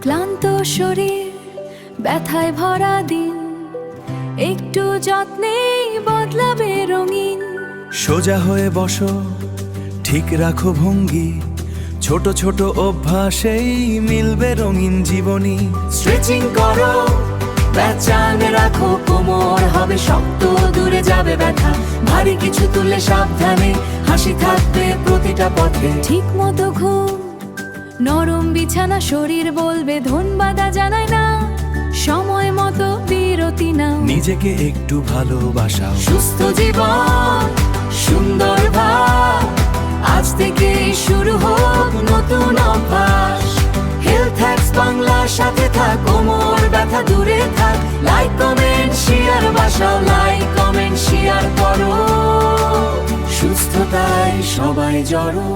ক্লান্ত শরীর ব্যথায় ভরা দিন, একটু যত্নে বদলাবে রঙিন। সোজা হয়ে বসো, ঠিক রাখো ভঙ্গি, ছোট ছোট অভ্যাসেই মিলবে রঙিন জীবনী। স্ট্রেচিং করো, প্যাচান রাখো কোমর, হবে শক্ত, দূরে যাবে ব্যথা। ভারী কিছু তুললে সাবধানে, হাসি থাকবে প্রতিটা পথে। ঠিক মতো ঘুম, নরম বিছানা, শরীর বলবে ধন্যবাদ জানায় না। সময় মতো বিরতি নাও, নিজেকে একটু ভালোবাসাও। সুস্থ জীবন, সুন্দর ভাব, আজ থেকে শুরু হোক নতুন অভ্যাস। হেলথ হ্যাক্স বাংলার সাথে থাক, কোমর ব্যথা দূরে থাক। লাইক কমেন্ট শেয়ার বাসাও, লাইক কমেন্ট শেয়ার করো, সুস্থতায় সবাই জড়ো।